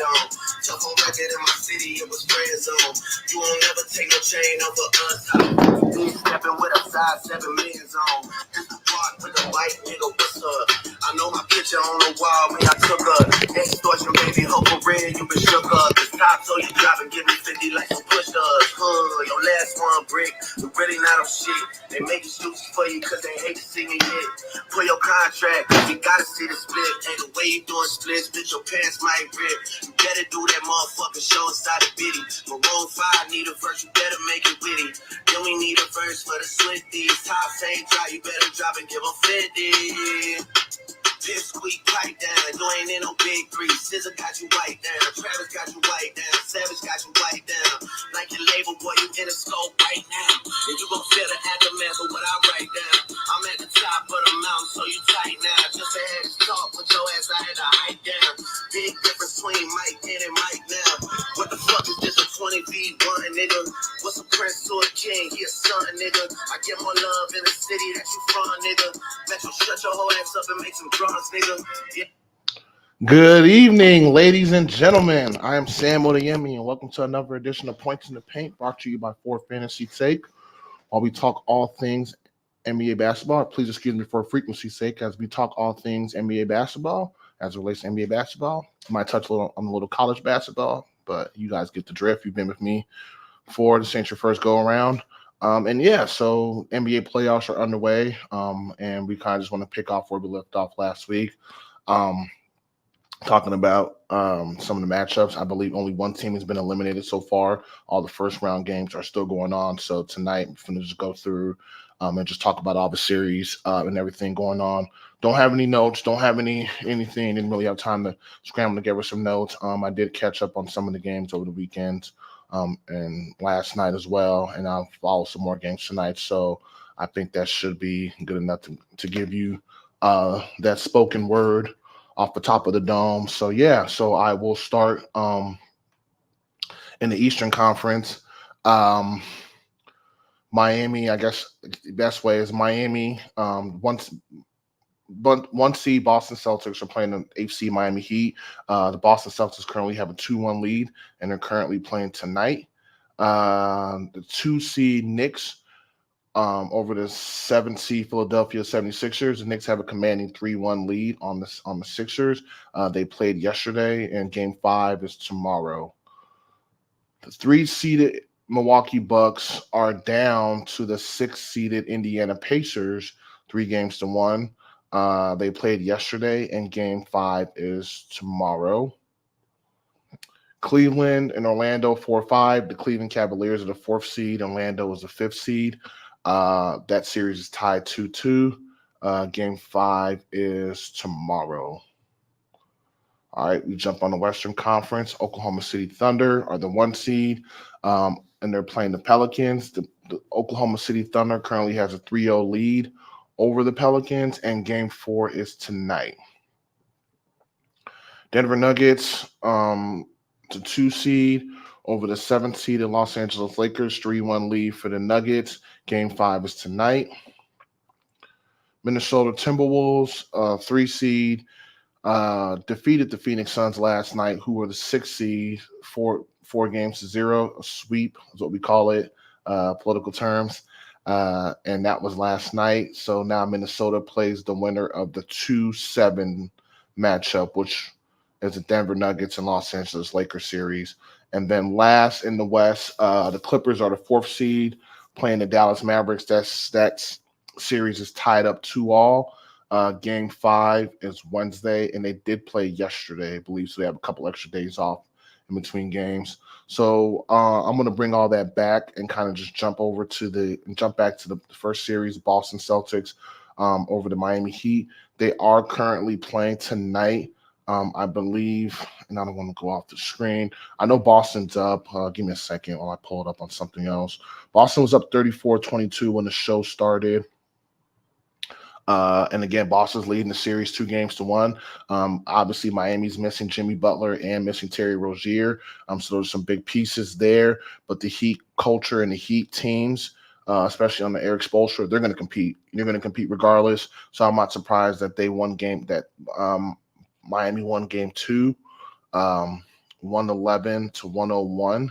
on. Tough on record in my city, it was friend zone. You won't never take no chain over us. You stepping with a size 7 million on. This the part with the white nigga, what's up? I know my picture on the wall when I took her. Extortion, baby, hope for real, you been shook up. The top, so you drop and give me 50 like some push ups. Your last one brick, you really not on shit. They make excuses for you cause they hate to see me hit. For your contract, you gotta see the split. Ain't the way you doing splits, bitch, your pants might rip. You better do that motherfucking show inside the bitty. Maroon 5 need a verse, you better make it witty. Then we need a verse for the Swifties. Top ain't dry, you better drop and give them 50. Pip squeak pipe down, you ain't in no big three. Scissor got you white down, Travis got you white down, Savage got you white down. Like your label boy, you in a scope right now. And you gon' feel the aftermath of what I write down. I'm at the top of the mountain, so you tight now. Just had this talk with your ass, I had to hike down. Big difference between Mike then and Mike now. What the fuck is this a 20v1, nigga? What's a prince to a king? He a son, nigga. I get more love in the city that you from, nigga. Metro, shut your whole ass up and make some drums, nigga. Yeah. Good evening, ladies and gentlemen. I am Sam Odeyemi, and welcome to another edition of Points in the Paint, brought to you by For Fantasy Sake. While we talk all things NBA basketball, please excuse me for frequency's sake, as we talk all things NBA basketball, as it relates to NBA basketball. We might touch a little on a little college basketball, but you guys get the drift. You've been with me for this ain't your first go around. So NBA playoffs are underway, and we kind of just want to pick off where we left off last week. Talking about some of the matchups. I believe only one team has been eliminated so far. All the first round games are still going on. So tonight we're going to just go through and just talk about all the series and everything going on. Don't have any notes. Don't have anything. Didn't really have time to scramble together some notes. I did catch up on some of the games over the weekend and last night as well. And I'll follow some more games tonight. So I think that should be good enough to give you that spoken word off the top of the dome. So I will start in the Eastern Conference. Miami, I guess the best way is Miami. One seed Boston Celtics are playing the FC Miami Heat. The Boston Celtics currently have a 2-1 lead, and they're currently playing tonight. The 2 seed Knicks over the 7 seed Philadelphia 76ers. The Knicks have a commanding 3-1 lead on the Sixers. They played yesterday, and Game 5 is tomorrow. The 3-seeded Milwaukee Bucks are down to the 6-seeded Indiana Pacers 3-1. They played yesterday, and Game 5 is tomorrow. Cleveland and Orlando 4-5. The Cleveland Cavaliers are the 4th seed. Orlando is the 5th seed. That series is tied 2-2. Game 5 is tomorrow. All right, we jump on the Western Conference. Oklahoma City Thunder are the 1 seed, and they're playing the Pelicans. The Oklahoma City Thunder currently has a 3-0 lead over the Pelicans, and Game 4 is tonight. Denver Nuggets, the 2 seed over the 7th seed in Los Angeles Lakers, 3-1 lead for the Nuggets. Game 5 is tonight. Minnesota Timberwolves, 3 seed, defeated the Phoenix Suns last night, who were the 6th seed, 4-0. A sweep is what we call it, political terms. And that was last night. So now Minnesota plays the winner of the 2-7 matchup, which is the Denver Nuggets and Los Angeles Lakers series. And then last in the West, the Clippers are the 4th seed playing the Dallas Mavericks. That series is tied up 2-2. Game 5 is Wednesday, and they did play yesterday, I believe, so they have a couple extra days off in between games. So I'm going to bring all that back and kind of just jump back to the first series, Boston Celtics over the Miami Heat. They are currently playing tonight. I believe, and I don't want to go off the screen. I know Boston's up. Give me a second while I pull it up on something else. Boston was up 34-22 when the show started. And again, Boston's leading the series 2-1. Obviously, Miami's missing Jimmy Butler and missing Terry Rozier. So there's some big pieces there. But the Heat culture and the Heat teams, especially on the Eric Spoelstra, they're going to compete. They're going to compete regardless. So I'm not surprised that they won Miami won Game 2. 111 to 101.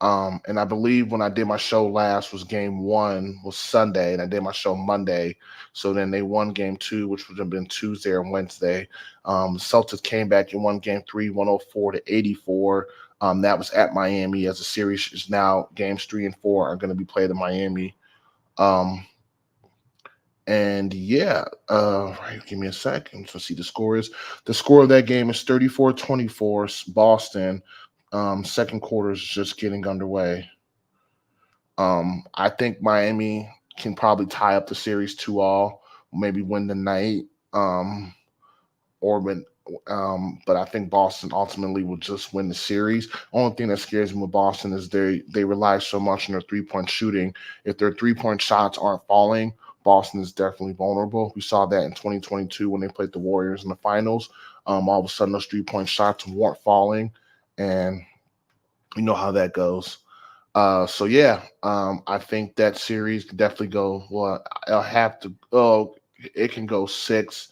And I believe when I did my show last was game one was Sunday, and I did my show Monday. So then they won game two, which would have been Tuesday or Wednesday. Celtics came back and won game three, 104 to 84. That was at Miami, as the series is now games 3 and 4 are going to be played in Miami. And yeah, right, give me a second to see the scores. The score of that game is 34-24, Boston. Second quarter is just getting underway. I think Miami can probably tie up the series 2-all, maybe win the night, or win. But I think Boston ultimately will just win the series. Only thing that scares me with Boston is they rely so much on their 3-point shooting. If their 3-point shots aren't falling, Boston is definitely vulnerable. We saw that in 2022 when they played the Warriors in the finals. All of a sudden, those 3-point shots weren't falling, and you know how that goes. So yeah, I think that series can definitely go. Well, I'll have to. Oh, it can go 6.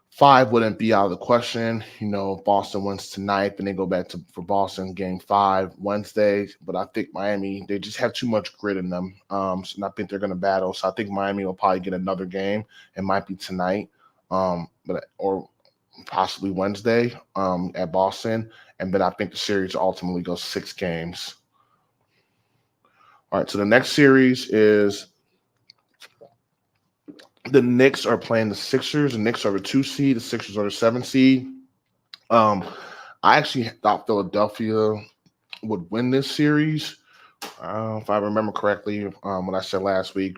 5 wouldn't be out of the question. You know, if Boston wins tonight, then they go back to for Boston game 5 Wednesday. But I think Miami, they just have too much grit in them. So I think they're going to battle. So I think Miami will probably get another game. It might be tonight, but or possibly Wednesday at Boston. And but I think the series ultimately goes 6 games. All right. So the next series is the Knicks are playing the Sixers. The Knicks are the 2 seed. The Sixers are the 7 seed. I actually thought Philadelphia would win this series, if I remember correctly, what I said last week.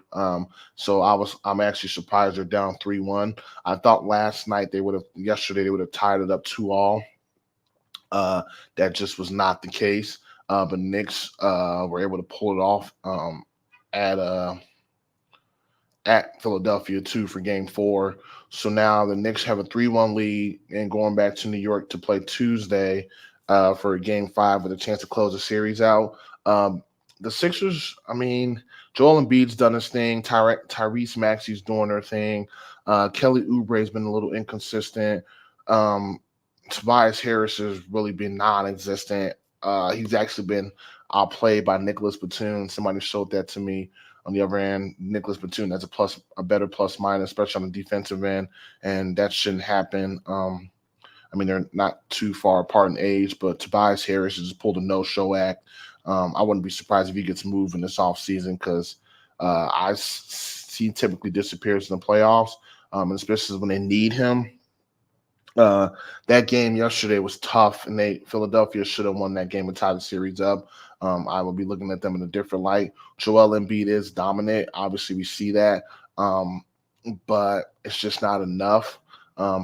So I'm actually surprised they're down 3-1. I thought yesterday they would have tied it up 2-all. That just was not the case. But Knicks were able to pull it off at at Philadelphia too for game 4. So now the Knicks have a 3-1 lead and going back to New York to play Tuesday for game 5 with a chance to close the series out. The Sixers, I mean, Joel Embiid's done his thing. Tyrese Maxey's doing their thing. Kelly Oubre's been a little inconsistent. Tobias Harris has really been non-existent. He's actually been outplayed by Nicholas Batum. Somebody showed that to me. On the other end, Nicholas Batum has a better plus minus, especially on the defensive end, and that shouldn't happen. I mean, they're not too far apart in age, but Tobias Harris has just pulled a no-show act. I wouldn't be surprised if he gets moved in this offseason because he typically disappears in the playoffs, and especially when they need him. That game yesterday was tough, and Philadelphia should have won that game and tied the series up. I will be looking at them in a different light. Joel Embiid is dominant. Obviously, we see that, but it's just not enough.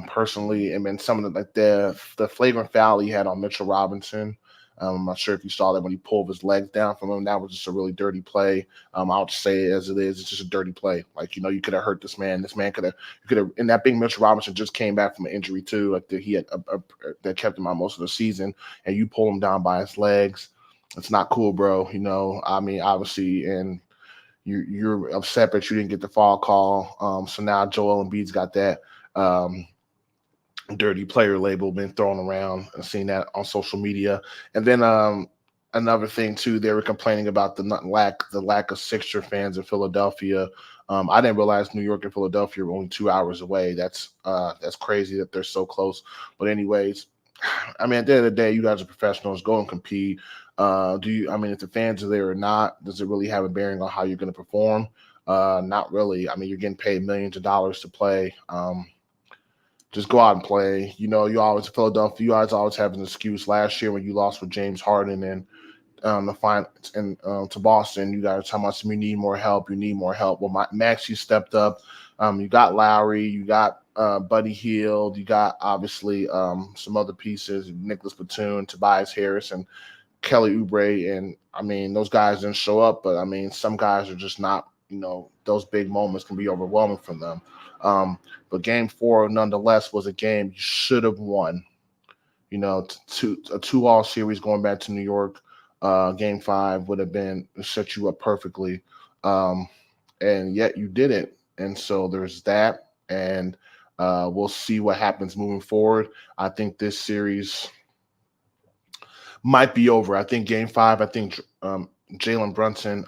Personally, I mean, some of the flagrant foul he had on Mitchell Robinson. I'm not sure if you saw that when he pulled his legs down from him. That was just a really dirty play. I'll just say it as it is. It's just a dirty play. Like, you know, you could have hurt this man. This man could have. And that big Mitchell Robinson just came back from an injury too. Like he had that kept him out most of the season, and you pull him down by his legs. It's not cool, bro. You know, I mean, obviously, and you're upset that you didn't get the foul call. So now Joel Embiid's got that dirty player label been thrown around. I've seen that on social media. And then another thing too, they were complaining about the lack of Sixer fans in Philadelphia. I didn't realize New York and Philadelphia were only 2 hours away. That's crazy that they're so close. But anyways, I mean, at the end of the day, you guys are professionals. Go and compete. I mean, if the fans are there or not, does it really have a bearing on how you're going to perform? Not really. I mean, you're getting paid millions of dollars to play. Just go out and play. You know, Philadelphia, you guys always have an excuse. Last year when you lost with James Harden and the final and to Boston, you guys talking about you need more help. You need more help. Well, Max, you stepped up. You got Lowry. You got Buddy Hield. You got obviously some other pieces, Nicholas Batum, Tobias Harris, and Kelly Oubre. And I mean, those guys didn't show up, but I mean, some guys are just not. You know, those big moments can be overwhelming for them. But game 4, nonetheless, was a game you should have won. You know, a 2-all series going back to New York. Game 5 would have been set you up perfectly. And yet you didn't. And so there's that. And we'll see what happens moving forward. I think this series, might be over. I think game 5, I think Jalen Brunson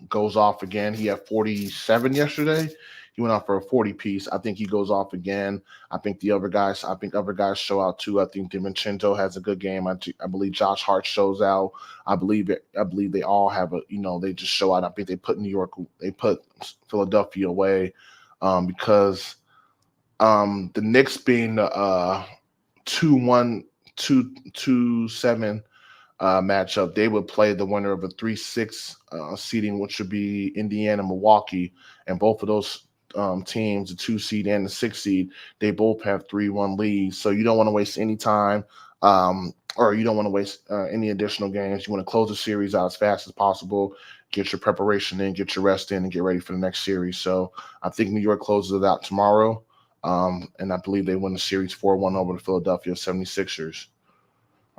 goes off again. He had 47 yesterday. He went off for a 40 piece. I think he goes off again. I think other guys show out too. I think DiVincenzo has a good game. I believe Josh Hart shows out. I believe they all have they just show out. I think they put Philadelphia away because the Knicks being the 2-1, 2-7 matchup, they would play the winner of a 3-6 seeding, which would be Indiana, Milwaukee, and both of those teams, the 2 seed and the 6 seed, they both have 3-1 leads. So you don't want to waste any time, or you don't want to waste any additional games. You want to close the series out as fast as possible, get your preparation in, get your rest in, and get ready for the next series. So I think New York closes it out tomorrow, and I believe they win the series 4-1 over the Philadelphia 76ers.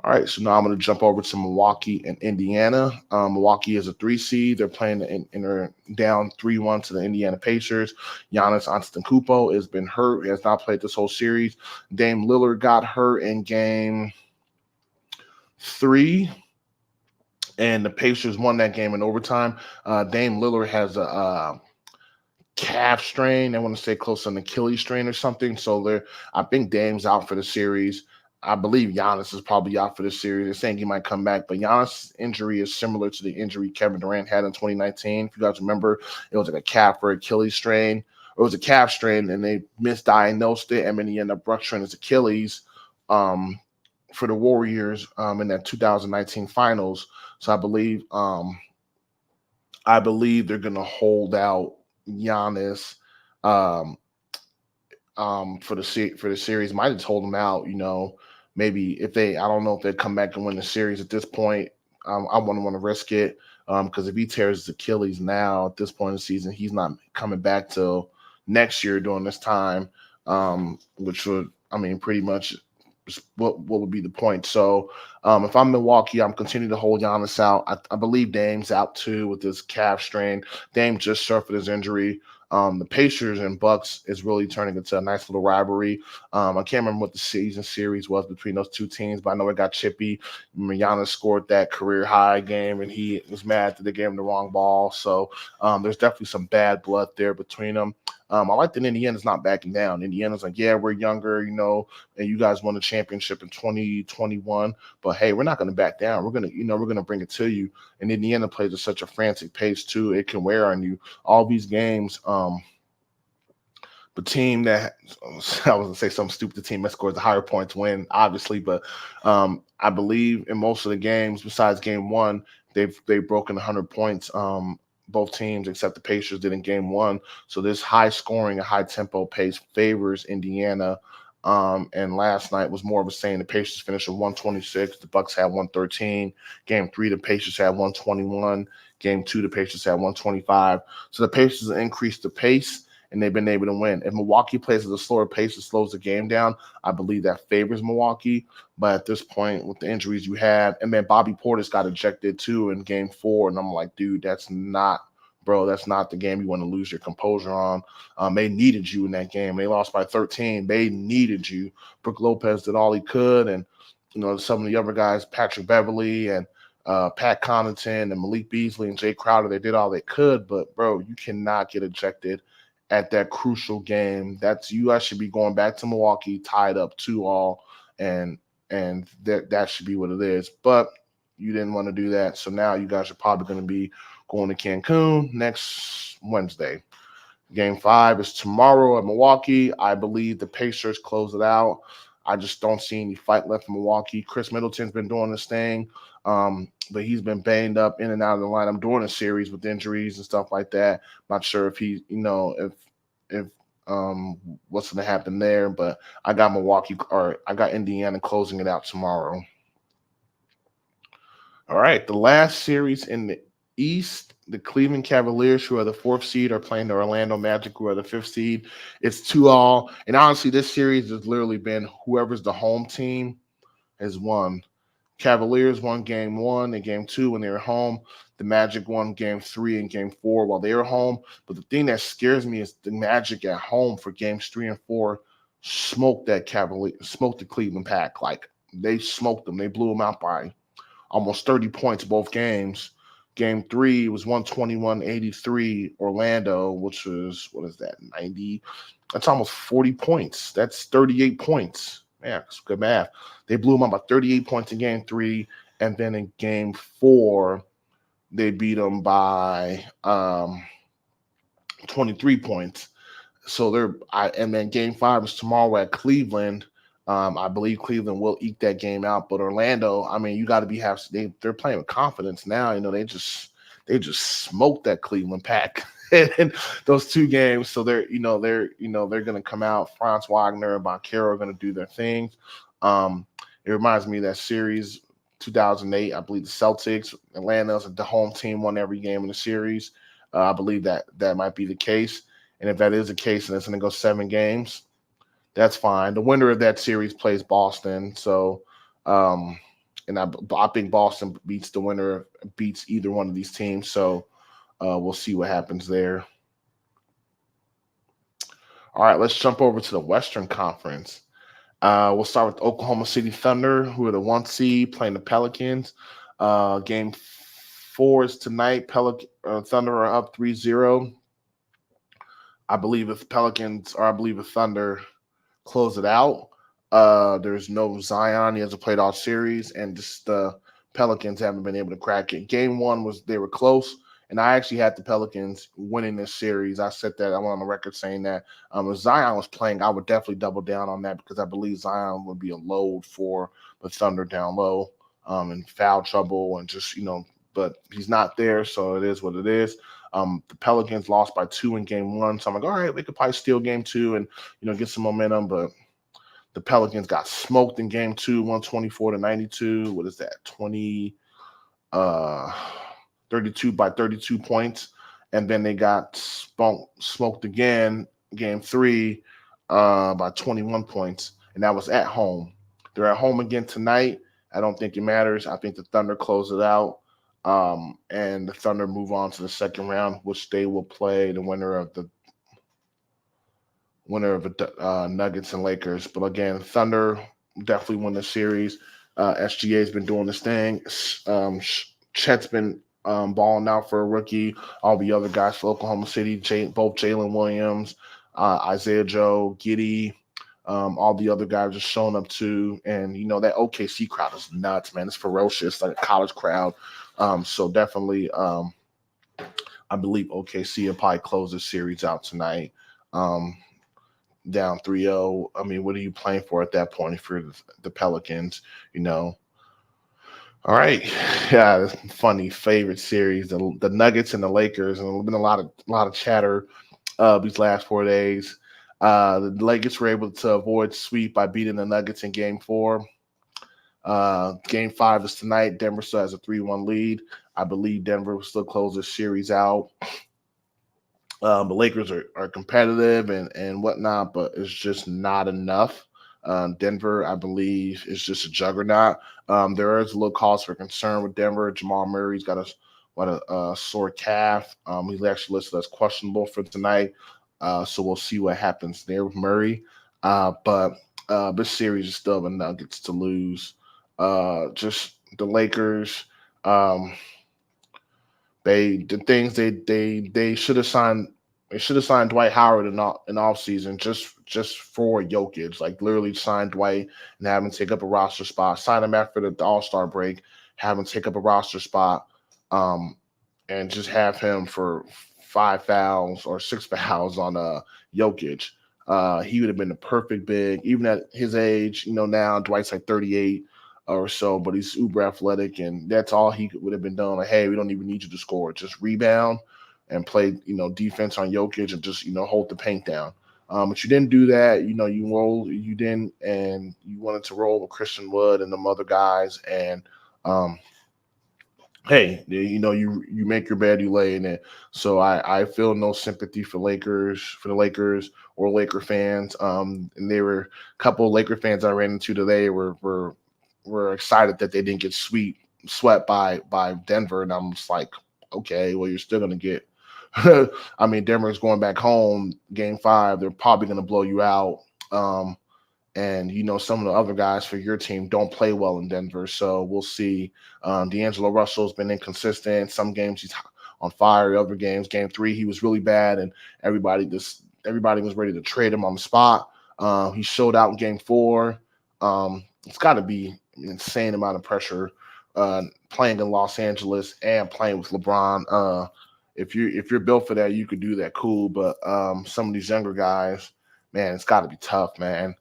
All right, so now I'm going to jump over to Milwaukee and Indiana. Milwaukee is a 3 seed. They're playing and they're down 3-1 to the Indiana Pacers. Giannis Antetokounmpo has been hurt. He has not played this whole series. Dame Lillard got hurt in game 3, and the Pacers won that game in overtime. Dame Lillard has a calf strain. I want to say close to an Achilles strain or something. So I think Dame's out for the series. I believe Giannis is probably out for the series. They're saying he might come back, but Giannis' injury is similar to the injury Kevin Durant had in 2019. If you guys remember, it was like a calf or Achilles strain. It was a calf strain, and they misdiagnosed it, and then he ended up rupturing his Achilles for the Warriors in that 2019 finals. So I believe they're going to hold out Giannis for the series. Might have told him out, maybe I don't know if they come back and win the series at this point. I wouldn't want to risk it because if he tears his Achilles now at this point in the season, he's not coming back till next year during this time, which would, pretty much what would be the point. So if I'm Milwaukee, I'm continuing to hold Giannis out. I believe Dame's out too with this calf strain. Dame just suffered his injury. The Pacers and Bucks is really turning into a nice little rivalry. I can't remember what the season series was between those two teams, but I know it got chippy. Giannis scored that career high game, and he was mad that they gave him the wrong ball. So there's definitely some bad blood there between them. I like that Indiana's not backing down. Indiana's like, yeah, we're younger, and you guys won the championship in 2021, but hey, we're not going to back down. We're going to bring it to you. And Indiana plays at such a frantic pace too; it can wear on you. All these games, the team that I was going to say something stupid, the team that scores the higher points win, obviously, but I believe in most of the games, besides game 1, they've broken 100 points. Both teams, except the Pacers, did in game 1. So this high scoring and high tempo pace favors Indiana. And last night was more of a saying. The Pacers finished at 126. The Bucks had 113. Game 3, the Pacers had 121. Game 2, the Pacers had 125. So the Pacers increased the pace, and they've been able to win. If Milwaukee plays at a slower pace, it slows the game down. I believe that favors Milwaukee. But at this point, with the injuries you had, and then Bobby Portis got ejected too in game 4, and I'm like, dude, that's not the game you want to lose your composure on. They needed you in that game. They lost by 13. They needed you. Brook Lopez did all he could, and some of the other guys, Patrick Beverley and Pat Connaughton and Malik Beasley and Jay Crowder, they did all they could. But bro, you cannot get ejected at that crucial game. You guys should be going back to Milwaukee tied up 2-2, and that should be what it is. But you didn't want to do that, so now you guys are probably going to be going to Cancun next Wednesday. Game 5 is tomorrow at Milwaukee. I believe the Pacers close it out. I just don't see any fight left in Milwaukee. Chris Middleton's been doing this thing, but he's been banged up in and out of the lineup during the series with injuries and stuff like that. Not sure if he, if what's going to happen there, but I got Indiana closing it out tomorrow. All right, the last series in the East, the Cleveland Cavaliers, who are the 4th seed, are playing the Orlando Magic, who are the 5th seed. It's 2-2. And honestly, this series has literally been whoever's the home team has won. Cavaliers won game 1 and game 2 when they were home. The Magic won game 3 and game 4 while they were home. But the thing that scares me is the Magic at home for games 3 and 4 smoked the Cleveland Pack. Like, they smoked them. They blew them out by almost 30 points both games. Game 3 was 121-83 Orlando, which was, what is that, 90? That's almost 40 points. That's 38 points. Yeah, it's good math. They blew them out by 38 points in game 3, and then in game 4, they beat them by 23 points. So and then game 5 is tomorrow at Cleveland. I believe Cleveland will eke that game out, but Orlando, I mean, you got to they're playing with confidence now. They just smoked that Cleveland pack in those 2 games. So they're going to come out. Franz Wagner and Banchero are going to do their thing. It reminds me of that series 2008. I believe the Celtics, Atlanta's the home team, won every game in the series. I believe that might be the case. And if that is the case and it's going to go 7 games, that's fine. The winner of that series plays Boston. So, and I think Boston beats either one of these teams. So we'll see what happens there. All right, let's jump over to the Western Conference. We'll start with Oklahoma City Thunder, who are the 1 seed, playing the Pelicans. Game 4 is tonight. Thunder are up 3-0. I believe if Thunder close it out. There's no Zion. He hasn't played all series, and just the Pelicans haven't been able to crack it. Game 1 they were close, and I actually had the Pelicans winning this series. I said that. I went on the record saying that if Zion was playing, I would definitely double down on that because I believe Zion would be a load for the Thunder down low in foul trouble and just, but he's not there, so it is what it is. The Pelicans lost by 2 in game 1, so I'm like, all right, we could probably steal game 2 and, get some momentum, but the Pelicans got smoked in game 2, 124-92. What is that? 32 by 32 points. And then they got smoked again, game 3, by 21 points. And that was at home. They're at home again tonight. I don't think it matters. I think the Thunder close it out. And the Thunder move on to the second round, which they will play the winner of the Nuggets and Lakers. But again, Thunder definitely win the series. SGA has been doing this thing. Chet's been balling out for a rookie. All the other guys for Oklahoma City, both Jalen Williams, Isaiah Joe, Giddey, all the other guys are showing up too. And, that OKC crowd is nuts, man. It's ferocious, like a college crowd. So definitely, I believe OKC will probably close the series out tonight. Down 3-0. I mean, what are you playing for at that point if you're the Pelicans, All right. Yeah, that's funny. Favorite series, the Nuggets and the Lakers. And there's been a lot of chatter these last 4 days. The Lakers were able to avoid sweep by beating the Nuggets in game 4. Game 5 is tonight. Denver still has a 3-1 lead. I believe Denver will still close this series out. The Lakers are competitive and whatnot, but it's just not enough. Denver, I believe, is just a juggernaut. There is a little cause for concern with Denver. Jamal Murray's got a sore calf. He's actually listed as questionable for tonight. So we'll see what happens there with Murray. But this series is still the Nuggets to lose. Just the Lakers. They should have signed. They should have signed Dwight Howard in off season just for Jokic. Like literally sign Dwight and have him take up a roster spot. Sign him after the All-Star break. Have him take up a roster spot. And just have him for 5 fouls or 6 fouls on Jokic. He would have been the perfect big, even at his age. Now Dwight's like 38 or so, but he's uber athletic, and that's all he would have been done. Like, hey, we don't even need you to score, just rebound and play, defense on Jokic and just, hold the paint down. But you didn't do that. You didn't, and you wanted to roll with Christian Wood and them other guys. And hey, you make your bed, you lay in it. So I feel no sympathy for the Lakers or Laker fans. And there were a couple of Laker fans I ran into today were excited that they didn't get swept by Denver, and I'm just like, okay, well, you're still gonna get. I mean, Denver's going back home, game 5. They're probably gonna blow you out, And some of the other guys for your team don't play well in Denver. So we'll see. D'Angelo Russell's been inconsistent. Some games he's on fire. Other games, game 3 he was really bad, and everybody was ready to trade him on the spot. He showed out in game 4. It's got to be an insane amount of pressure playing in Los Angeles and playing with LeBron. If you're built for that, you could do that, cool. But some of these younger guys, man, it's got to be tough, man.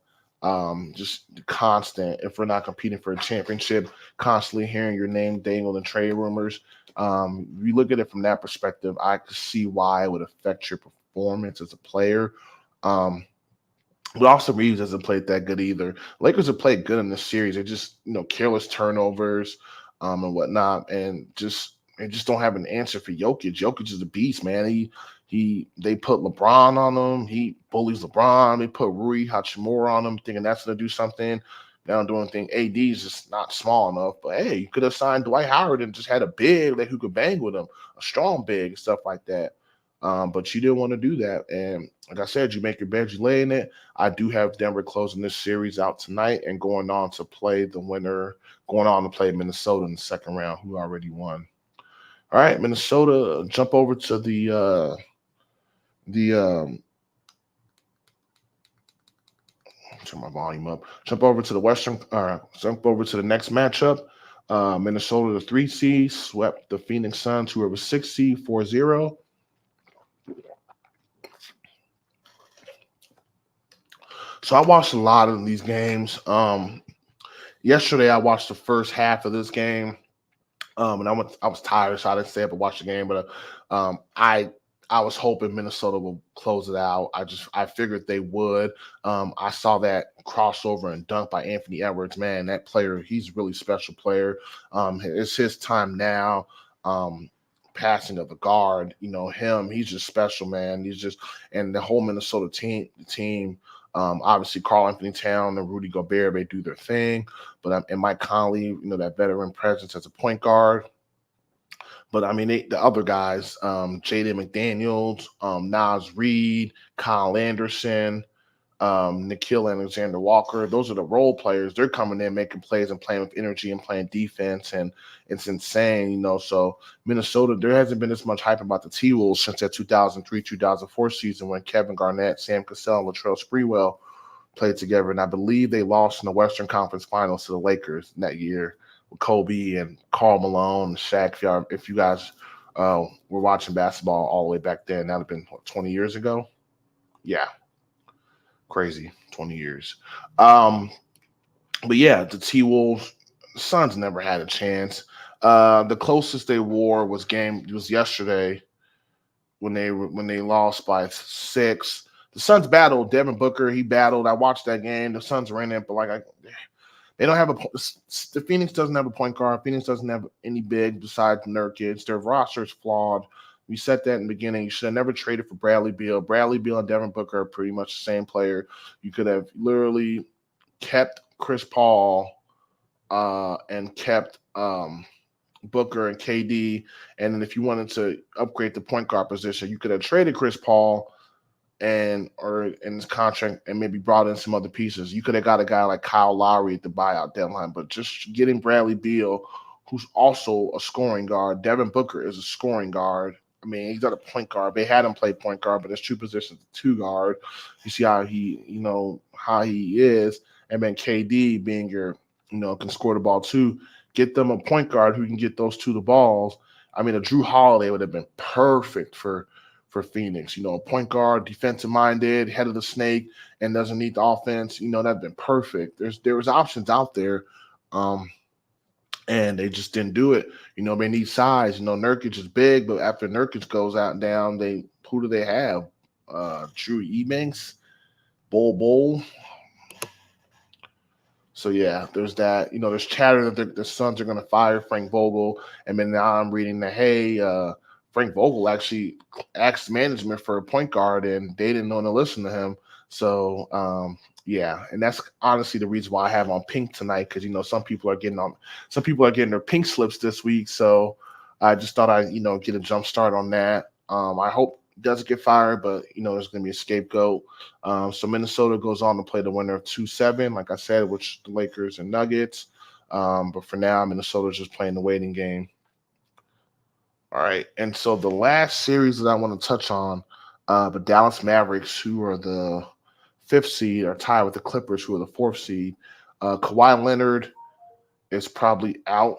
Just constant. If we're not competing for a championship, constantly hearing your name dangled in trade rumors. If you look at it from that perspective, I could see why it would affect your performance as a player. But Austin Reeves hasn't played that good either. Lakers have played good in this series. They just, careless turnovers, and whatnot, and they just don't have an answer for Jokic. Jokic is a beast, man. They put LeBron on him. He bullies LeBron. They put Rui Hachimura on him, thinking that's gonna do something. They don't do anything. AD is just not small enough. But hey, you could have signed Dwight Howard and just had a big who could bang with him, a strong big, stuff like that. But you didn't want to do that. And like I said, you make your bed, you lay in it. I do have Denver closing this series out tonight and going on to play Minnesota in the second round, who already won. All right, Minnesota, jump over to turn my volume up. Jump over to the next matchup. Minnesota, the 3 seed, swept the Phoenix Suns, who were 6 seed, 4-0. So I watched a lot of these games. Yesterday I watched the first half of this game, and I was tired, so I didn't stay up and watch the game. But I was hoping Minnesota will close it out. I figured they would. I saw that crossover and dunk by Anthony Edwards. Man, that player, he's a really special player. It's his time now. Passing of the guard, he's just special, man. And the whole Minnesota team. Obviously, Karl-Anthony Towns and Rudy Gobert, they do their thing. But and Mike Conley, that veteran presence as a point guard. But I mean, the other guys, Jaden McDaniels, Naz Reid, Kyle Anderson, Nikhil Alexander-Walker, those are the role players. They're coming in, making plays and playing with energy and playing defense, and it's insane, So Minnesota, there hasn't been as much hype about the T-Wolves since that 2003-2004 season when Kevin Garnett, Sam Cassell, and Latrell Sprewell played together, and I believe they lost in the Western Conference Finals to the Lakers that year with Kobe and Karl Malone and Shaq. If you guys were watching basketball all the way back then, that would have been 20 years ago. Yeah. Crazy, 20 years. But yeah, the T-Wolves, Suns never had a chance. The closest they wore was yesterday when they lost by 6. The Suns battled. Devin Booker, he battled. I watched that game. The Suns ran it, but they don't have the Phoenix doesn't have a point guard. Phoenix doesn't have any big besides Nurkic. Their roster is flawed. We said that in the beginning. You should have never traded for Bradley Beal. Bradley Beal and Devin Booker are pretty much the same player. You could have literally kept Chris Paul and kept Booker and KD. And then if you wanted to upgrade the point guard position, you could have traded Chris Paul or in his contract and maybe brought in some other pieces. You could have got a guy like Kyle Lowry at the buyout deadline, but just getting Bradley Beal, who's also a scoring guard. Devin Booker is a scoring guard. I mean, he's got a point guard. They had him play point guard, but there's 2 positions, 2 guard. You see how how he is. And then KD being your, can score the ball too. Get them a point guard who can get those 2 the balls. I mean, a Drew Holiday would have been perfect for Phoenix. A point guard, defensive minded, head of the snake, and doesn't need the offense. That'd been perfect. There was options out there. And they just didn't do it. They need size. Nurkic is big, but after Nurkic goes out and down, who do they have? Drew Eubanks, Bull. So yeah, there's that. There's chatter that the Suns are going to fire Frank Vogel, and then now I'm reading that Frank Vogel actually asked management for a point guard, and they didn't want to listen to him. So yeah, and that's honestly the reason why I have on pink tonight, because some people are getting their pink slips this week. So I just thought I'd get a jump start on that. I hope doesn't get fired, but there's going to be a scapegoat. So Minnesota goes on to play the winner of 2-7, like I said, which the Lakers and Nuggets. But for now, Minnesota's just playing the waiting game. All right, and so the last series that I want to touch on, the Dallas Mavericks, who are the 5th seed, are tied with the Clippers, who are the 4th seed. Kawhi Leonard is probably out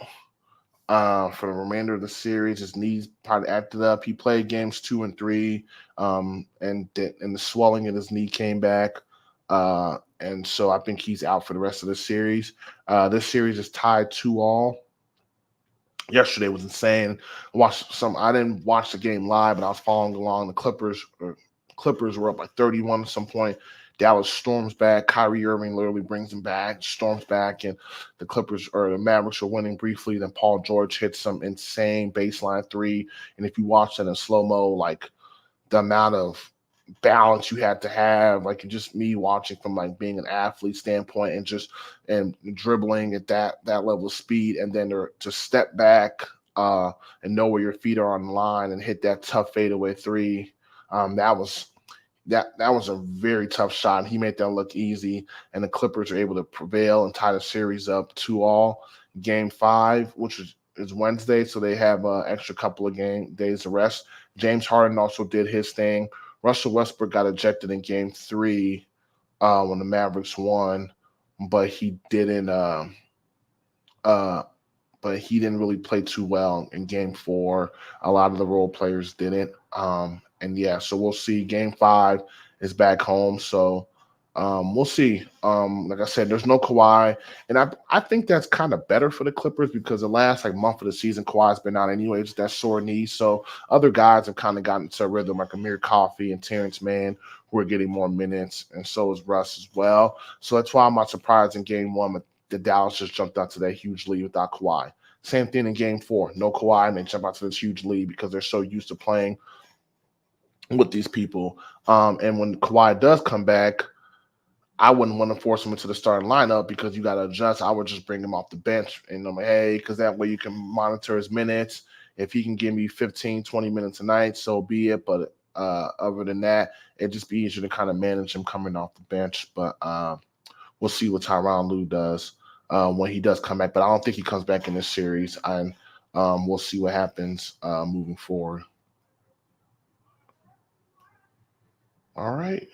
for the remainder of the series. His knees probably acted up. He played games 2 and 3, and the swelling in his knee came back. And so I think he's out for the rest of the series. This series is tied 2-2. Yesterday was insane. I didn't watch the game live, but I was following along. The Clippers were up like 31 at some point. Dallas storms back. Kyrie Irving literally brings them back, storms back, and the Mavericks are winning briefly. Then Paul George hits some insane baseline 3. And if you watch that in slow-mo, like the amount of balance you had to have, like just me watching from like being an athlete standpoint and dribbling at that level of speed, and then to step back and know where your feet are on the line and hit that tough fadeaway 3. That was a very tough shot. He made that look easy, and the Clippers are able to prevail and tie the series up 2-2. Game 5, which is Wednesday, so they have an extra couple of days of rest. James Harden also did his thing. Russell Westbrook got ejected in Game 3 when the Mavericks won, but he didn't. But he didn't really play too well in Game 4. A lot of the role players didn't. So we'll see. Game 5 is back home, so we'll see. Like I said, there's no Kawhi, and I think that's kind of better for the Clippers because the last month of the season, Kawhi's been out anyway, just that sore knee. So other guys have kind of gotten into a rhythm, like Amir Coffey and Terrence Mann, who are getting more minutes, and so is Russ as well. So that's why I'm not surprised in Game 1 the Dallas just jumped out to that huge lead without Kawhi. Same thing in Game 4, no Kawhi, and they jump out to this huge lead because they're so used to playing with these people. And when Kawhi does come back, I wouldn't want to force him into the starting lineup because you got to adjust. I would just bring him off the bench and I'm like, hey, because that way you can monitor his minutes. If he can give me 15, 20 minutes a night, so be it. But other than that, it'd just be easier to kind of manage him coming off the bench. But we'll see what Tyronn Lue does when he does come back. But I don't think he comes back in this series. And we'll see what happens moving forward. All right.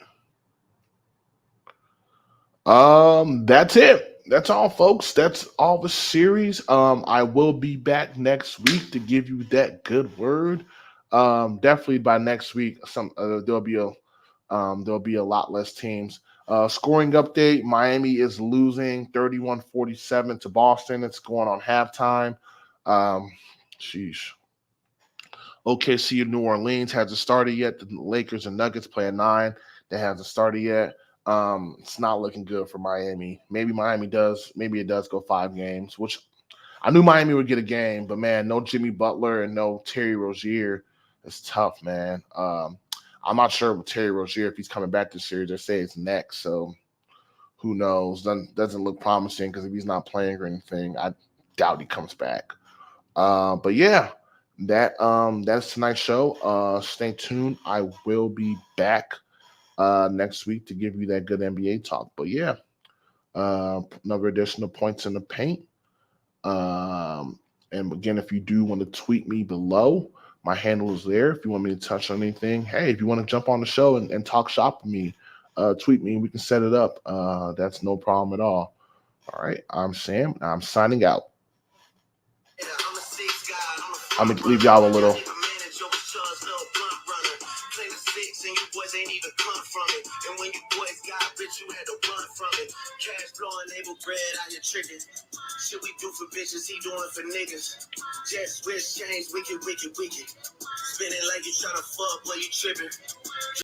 That's it. That's all, folks. That's all the series. I will be back next week to give you that good word. Definitely by next week, there'll be a lot less teams. Scoring update: Miami is losing 31-47 to Boston. It's going on halftime. Sheesh. OKC and New Orleans hasn't started yet. The Lakers and Nuggets play at 9. They haven't started yet. It's not looking good for Miami. Maybe Miami does. Maybe it does go 5 games, which I knew Miami would get a game, but man, no Jimmy Butler and no Terry Rozier. It's tough, man. I'm not sure with Terry Rozier if he's coming back this series. They say it's next, so who knows? Doesn't look promising because if he's not playing or anything, I doubt he comes back. But yeah, that's tonight's show. Stay tuned. I will be back next week to give you that good NBA talk. But yeah, another edition of Points in the Paint. And again, if you do want to tweet me below, my handle is there. If you want me to touch on anything, hey, if you want to jump on the show and talk shop with me, tweet me and we can set it up. That's no problem at all. All right, I'm Sam. I'm signing out. I'm going to leave y'all a little. Ain't even come from it. And when you boys got bitch, you had to run from it. Cash blowing, able bread out your tricking. Shit we do for bitches, he doing for niggas. Just wrist change, wicked. Spinning like you tryna fuck while you tripping.